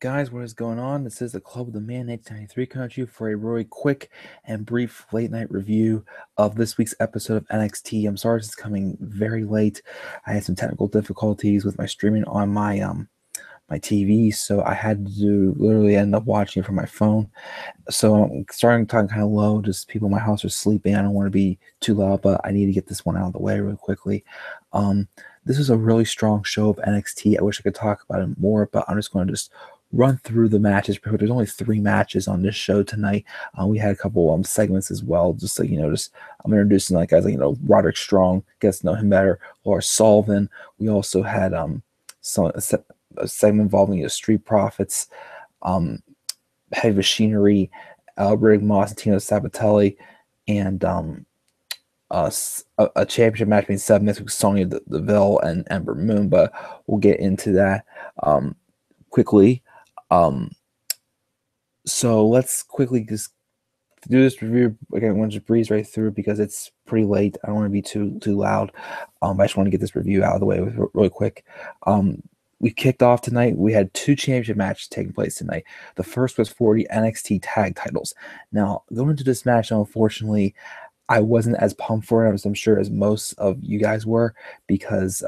Guys, what is going on? This is the Club of the Man 1993 coming at you for a really quick and brief late night review of this week's episode of NXT. I'm sorry this is coming very late. I had some technical difficulties with my streaming on my TV, so I had to literally end up watching it from my phone. So I'm starting talking kind of low, just people in my house are sleeping. I don't want to be too loud, but I need to get this one out of the way really quickly. This is a really strong show of NXT. I wish I could talk about it more, but I'm just going to just run through the matches. There's only 3 matches on this show tonight. We had a couple segments as well, just like just I'm introducing like guys like Roderick Strong, gets to know him better. Lars Sullivan. We also had a segment involving Street Profits, Heavy Machinery, Riddick Moss and Tino Sabatelli, and a championship match between 7 minutes with Sonya Deville and Ember Moon, but we'll get into that quickly. So let's quickly just do this review again. I want to just breeze right through because it's pretty late. I don't want to be too loud. I just want to get this review out of the way really quick. We kicked off tonight. We had 2 championship matches taking place tonight. The first was for the NXT tag titles. Now, going into this match, unfortunately, I wasn't as pumped for it as I'm sure as most of you guys were, because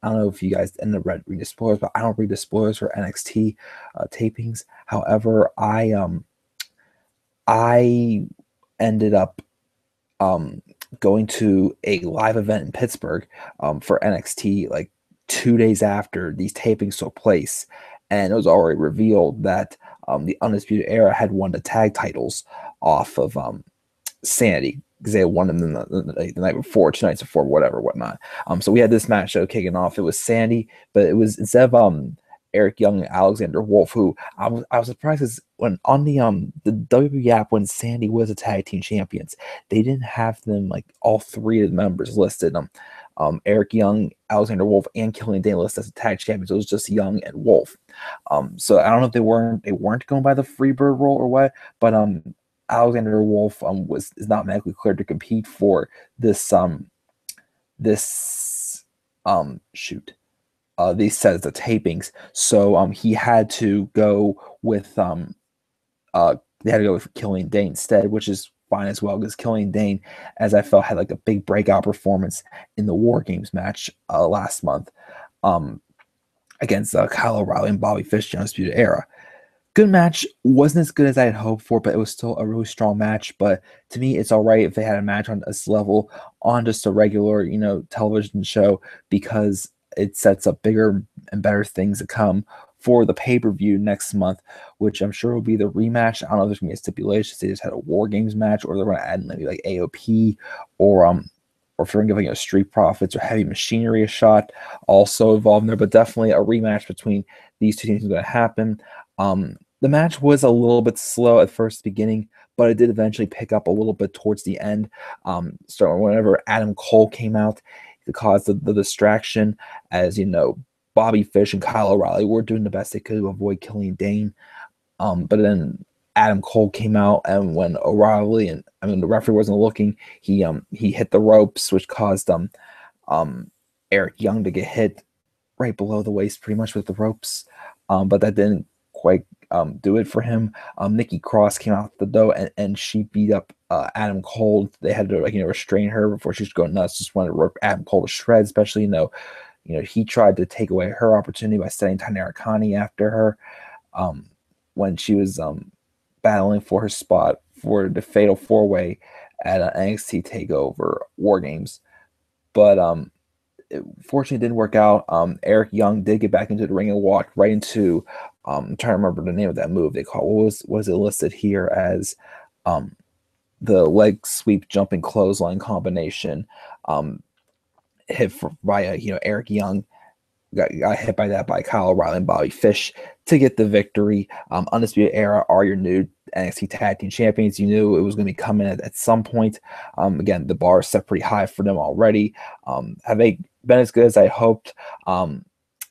I don't know if you guys end up reading the spoilers, but I don't read the spoilers for NXT tapings. However, I ended up going to a live event in Pittsburgh for NXT like 2 days after these tapings took place, and it was already revealed that the Undisputed Era had won the tag titles off of Sanity, because they had won them the night before, 2 nights before, whatnot. So we had this match show kicking off. It was Sandy, but it was instead of Eric Young and Alexander Wolf, who I was surprised because when on the WWE app, when Sandy was a tag team champions, they didn't have them like all 3 of the members listed. Eric Young, Alexander Wolf, and Killian Dane listed as tag champions. It was just Young and Wolf. So I don't know if they weren't going by the Freebird rule or what, but Alexander Wolf is not medically cleared to compete for this these sets of tapings. So he had to go with they had to go with Killian Dane instead, which is fine as well, because Killian Dane, as I felt, had like a big breakout performance in the War Games match last month against Kyle O'Reilly and Bobby Fish in Undisputed Era. Good match. Wasn't as good as I had hoped for, but it was still a really strong match. But to me, it's all right if they had a match on this level on just a regular, television show, because it sets up bigger and better things to come for the pay-per-view next month, which I'm sure will be the rematch. I don't know if there's going to be a stipulation. They just had a War Games match, or they're going to add maybe like AOP, or if they're going to give Street Profits or Heavy Machinery a shot, also involved in there. But definitely a rematch between these 2 teams is going to happen. The match was a little bit slow at first beginning, but it did eventually pick up a little bit towards the end. Starting whenever Adam Cole came out to cause the distraction, as Bobby Fish and Kyle O'Reilly were doing the best they could to avoid Killian Dane. But then Adam Cole came out, and when O'Reilly the referee wasn't looking, he hit the ropes, which caused Eric Young to get hit right below the waist pretty much with the ropes. But that didn't quite do it for him. Nikki Cross came out the door, and she beat up Adam Cole. They had to restrain her before she was going nuts. Just wanted to rip Adam Cole to shreds, especially he tried to take away her opportunity by setting Taynara Conti after her when she was battling for her spot for the Fatal 4-Way at an NXT TakeOver War Games. But it fortunately didn't work out. Eric Young did get back into the ring and walked right into I'm trying to remember the name of that move they call. What was it listed here as the leg sweep jumping clothesline combination, hit by Eric Young. Got hit by that by Kyle O'Reilly and Bobby Fish to get the victory. Undisputed Era are your new NXT Tag Team Champions. You knew it was going to be coming at some point. Again, the bar is set pretty high for them already. Have they been as good as I hoped?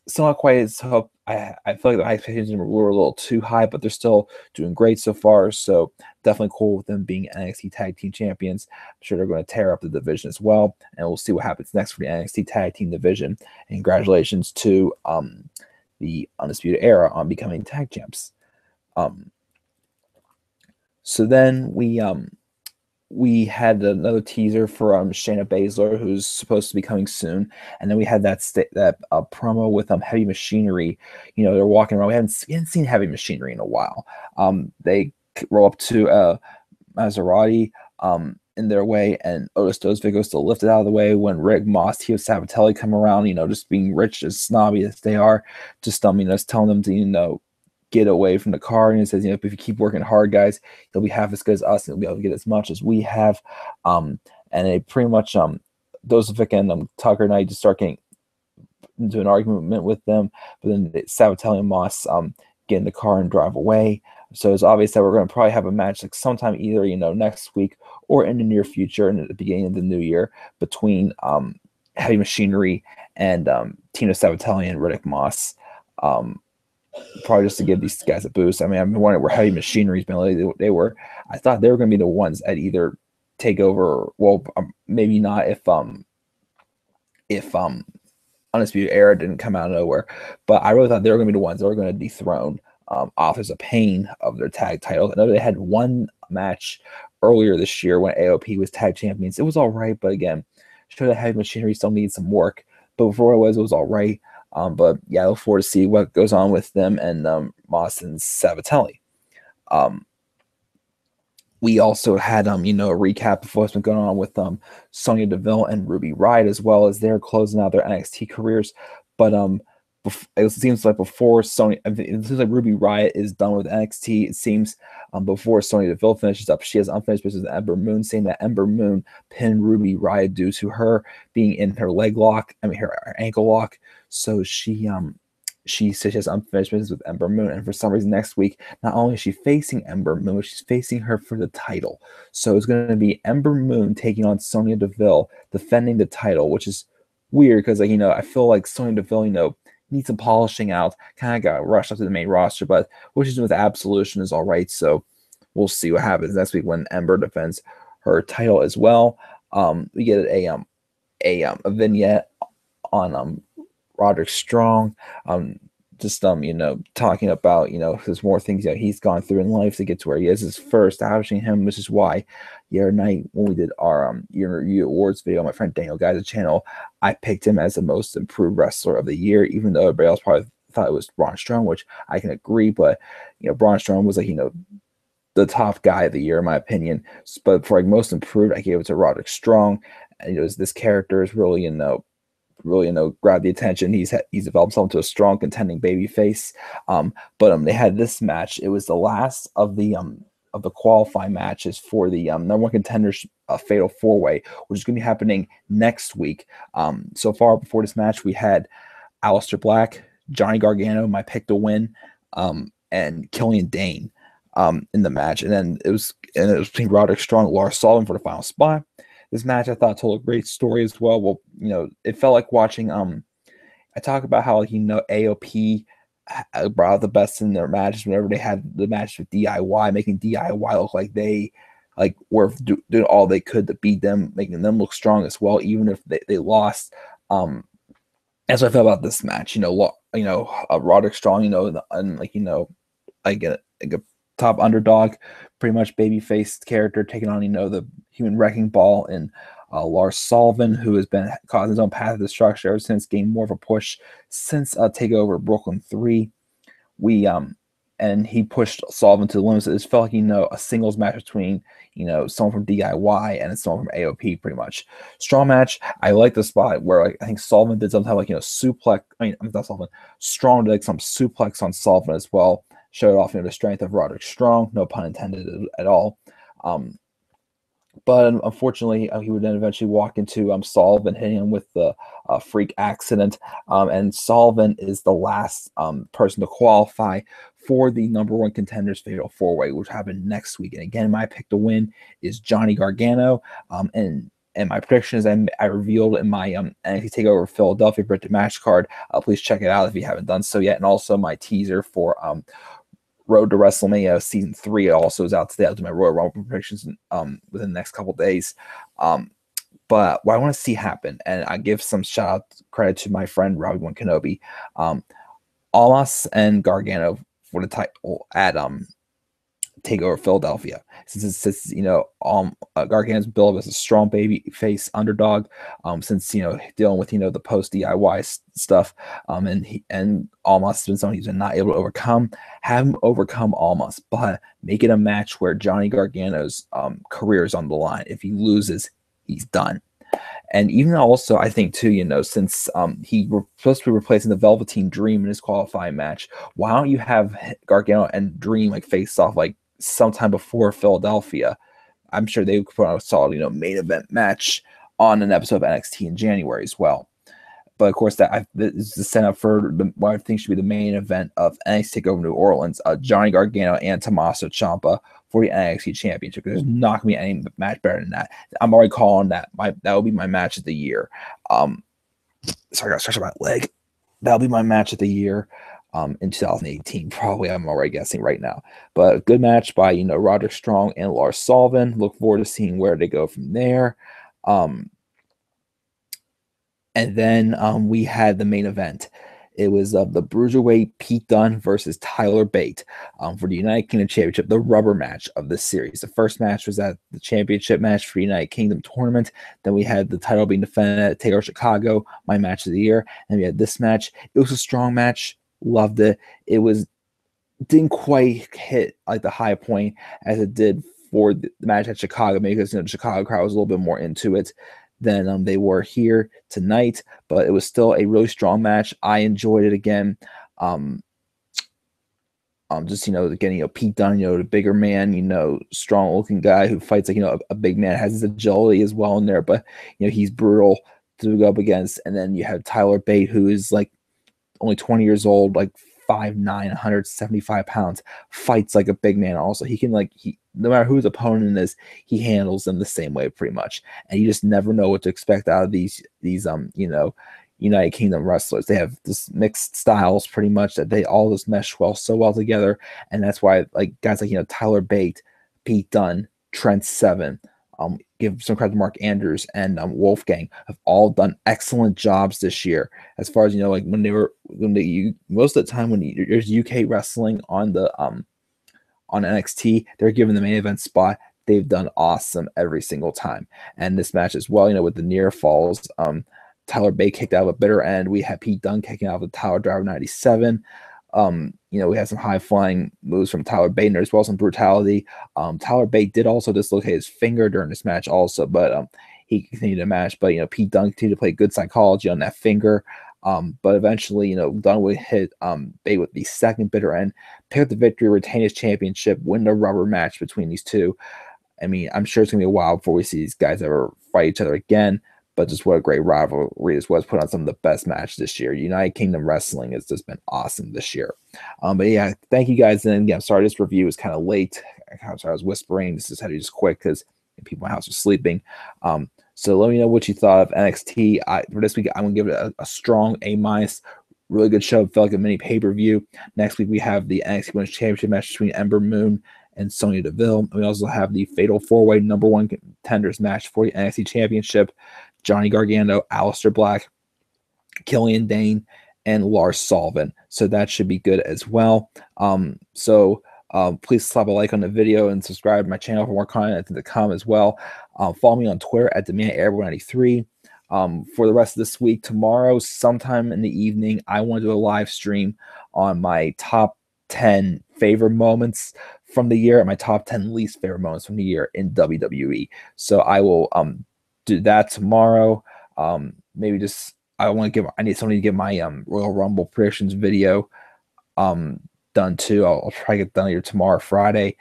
Still not quite as hoped. I feel like the expectations were a little too high, but they're still doing great so far. So definitely cool with them being NXT Tag Team Champions. I'm sure they're going to tear up the division as well, and we'll see what happens next for the NXT Tag Team division. And congratulations to the Undisputed Era on becoming tag champs. So then we had another teaser for Shayna Baszler, who's supposed to be coming soon, and then we had that promo with Heavy Machinery. They're walking around. We hadn't seen Heavy Machinery in a while. They roll up to Maserati in their way, and Otis Dos Vigos to lift it out of the way when Rick Moss, Tio Sabatelli come around, just being rich as snobby as they are, just telling them to get away from the car. And it says, if you keep working hard, guys, you'll be half as good as us, and you'll be able to get as much as we have. And they pretty much Dozovic and Tucker and I just start getting into an argument with them, but then Sabatelli and Moss get in the car and drive away. So it's obvious that we're going to probably have a match like sometime either next week or in the near future and at the beginning of the new year between Heavy Machinery and Tino Sabatelli and Riddick Moss. Probably just to give these guys a boost. I mean, I've been wondering where Heavy Machinery's been lately. I thought they were going to be the ones that either take over. Well, maybe not if Undisputed Era didn't come out of nowhere, but I really thought they were going to be the ones that were going to dethrone Authors of Pain of their tag titles. I know they had one match earlier this year when AOP was tag champions. It was all right, but again, sure that Heavy Machinery still needs some work. But for what it was all right. But yeah, I look forward to see what goes on with them and Moss and Sabatelli. We also had a recap of what's been going on with Sonya Deville and Ruby Riott, as well as they're closing out their NXT careers. But it seems like before Sonya, it seems like Ruby Riott is done with NXT. It seems before Sonya Deville finishes up, she has unfinished business with Ember Moon, saying that Ember Moon pinned Ruby Riott due to her being in her her ankle lock. So she says she has unfinished business with Ember Moon, and for some reason next week, not only is she facing Ember Moon, but she's facing her for the title. So it's going to be Ember Moon taking on Sonya Deville, defending the title, which is weird because I feel like Sonya Deville, needs some polishing out. Kind of got rushed up to the main roster, but what she's doing with Absolution is all right. So we'll see what happens next week when Ember defends her title as well. We get a vignette on Roderick Strong, talking about, there's more things he's gone through in life to get to where he is. His first establishing him, which is why the other night when we did our year review awards video, my friend Daniel Guy's channel, I picked him as the most improved wrestler of the year, even though everybody else probably thought it was Braun Strowman, which I can agree. But Braun Strowman was the top guy of the year in my opinion. But for most improved, I gave it to Roderick Strong. And this character is really grab the attention. He's developed himself into a strong contending baby face. But they had this match. It was the last of the qualifying matches for the number one contenders fatal 4-way, which is going to be happening next week. So far before this match, we had Aleister Black, Johnny Gargano, my pick to win, and Killian Dane in the match. And then it was between Roderick Strong and Lars Sullivan for the final spot. This match I thought told a great story as well. Well, it felt like watching. I talk about how AOP brought out the best in their matches whenever they had the match with DIY, making DIY look like they were doing all they could to beat them, making them look strong as well, even if they lost. That's what I felt about this match. Roderick Strong, a top underdog, pretty much baby-faced character, taking on the human wrecking ball and Lars Sullivan, who has been causing his own path of destruction ever since, gained more of a push since Takeover Brooklyn 3. And he pushed Sullivan to the limits. It just felt like a singles match between someone from DIY and someone from AOP, pretty much. Strong match. I like the spot where I think Sullivan did something like suplex. Not Sullivan. Strong did some suplex on Sullivan as well. Showed off the strength of Roderick Strong, no pun intended at all. But unfortunately, he would then eventually walk into Sullivan, hitting him with the freak accident. And Sullivan is the last person to qualify for the number one contenders fatal 4-way, which happened next week. And again, my pick to win is Johnny Gargano. And my prediction is I revealed in my NXT TakeOver Philadelphia Britain match card. Please check it out if you haven't done so yet. And also my teaser for Road to WrestleMania Season 3 also is out today. I'll do my Royal Rumble predictions within the next couple days. But what I want to see happen, and I give some shout out credit to my friend Robbie One Kenobi. Almas and Gargano for the title at take over Philadelphia. Since Gargano's built as a strong baby face underdog, since dealing with the post DIY stuff, and Almas has been someone he's been not able to overcome. Have him overcome Almas, but make it a match where Johnny Gargano's career is on the line. If he loses, he's done. And even also, I think too, since he was supposed to be replacing the Velveteen Dream in his qualifying match, why don't you have Gargano and Dream like face off like sometime before Philadelphia? I'm sure they would put on a solid, main event match on an episode of NXT in January as well. But of course, that is the setup for what I think should be the main event of NXT TakeOver New Orleans: Johnny Gargano and Tommaso Ciampa for the NXT Championship. There's not gonna be any match better than that. I'm already calling that that will be my match of the year. Sorry, I got stretched my leg. That'll be my match of the year in 2018. Probably, I'm already guessing right now. But a good match by Roderick Strong and Lars Sullivan. Look forward to seeing where they go from there. And then we had the main event. It was the Bruiserweight Pete Dunne versus Tyler Bate for the United Kingdom Championship, the rubber match of this series. The first match was at the championship match for the United Kingdom tournament. Then we had the title being defended at TakeOver Chicago, my match of the year. And we had this match. It was a strong match. Loved it. Didn't quite hit like the high point as it did for the match at Chicago, maybe because the Chicago crowd was a little bit more into it than they were here tonight, but it was still a really strong match. I enjoyed it again. Just getting Pete Dunne, the bigger man, strong looking guy who fights like a big man, has his agility as well in there, but he's brutal to go up against. And then you have Tyler Bate, who is like only 20 years old, like 5'9", 175 pounds, fights like a big man. Also, he can no matter who his opponent is, he handles them the same way pretty much. And you just never know what to expect out of these United Kingdom wrestlers. They have this mixed styles pretty much that they all just mesh so well together. And that's why guys like Tyler Bate, Pete Dunne, Trent Seven, give some credit to Mark Andrews and Wolfgang, have all done excellent jobs this year. As far as most of the time when there's UK wrestling on the on NXT, they're given the main event spot. They've done awesome every single time. And this match as well, with the near falls, Tyler Bate kicked out of a bitter end. We had Pete Dunne kicking out of the Tower Driver 97. We had some high flying moves from Tyler Bate, and there as well some brutality. Tyler Bate did also dislocate his finger during this match also, but he continued to match. But Pete Dunne continued to play good psychology on that finger. But eventually, Dunne would hit Bate with the second bitter end, pick up the victory, retain his championship, win the rubber match between these two. I mean, I'm sure it's gonna be a while before we see these guys ever fight each other again. But just what a great rivalry this was. Put on some of the best matches this year. United Kingdom Wrestling has just been awesome this year. But yeah, thank you guys. And again, sorry this review is kind of late. I was whispering. This is had to just quick because people in my house are sleeping. So let me know what you thought of NXT. For this week, I'm going to give it a strong A-. Really good show. Felt like a mini pay-per-view. Next week, we have the NXT Women's Championship match between Ember Moon and Sonya Deville. We also have the Fatal 4-Way #1 contenders match for the NXT Championship. Johnny Gargano, Aleister Black, Killian Dane, and Lars Sullivan. So that should be good as well. Please slap a like on the video and subscribe to my channel for more content to come as well. Follow me on Twitter at DemandAirborne93. For the rest of this week, tomorrow, sometime in the evening, I want to do a live stream on my top 10 favorite moments from the year and my top 10 least favorite moments from the year in WWE. So I will do that tomorrow. Maybe just I need somebody to get my Royal Rumble predictions video done too. I'll try to get done here tomorrow, Friday.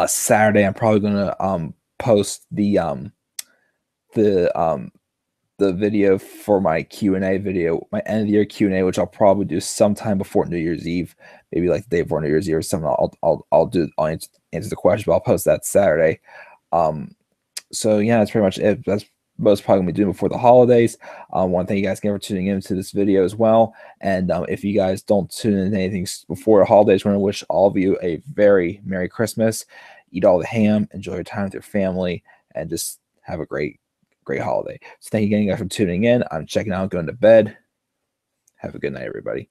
Saturday, I'm probably gonna post the video for my Q&A video, my end of the year Q&A, which I'll probably do sometime before New Year's Eve, maybe like the day before New Year's Eve or something. I'll answer the question, but I'll post that Saturday. So yeah, that's pretty much it. That's most probably gonna be doing before the holidays. I want to thank you guys again for tuning into this video as well. And if you guys don't tune in to anything before the holidays, I want to wish all of you a very Merry Christmas. Eat all the ham, enjoy your time with your family, and just have a great holiday. So thank you again, guys, for tuning in. I'm checking out, going to bed. Have a good night, everybody.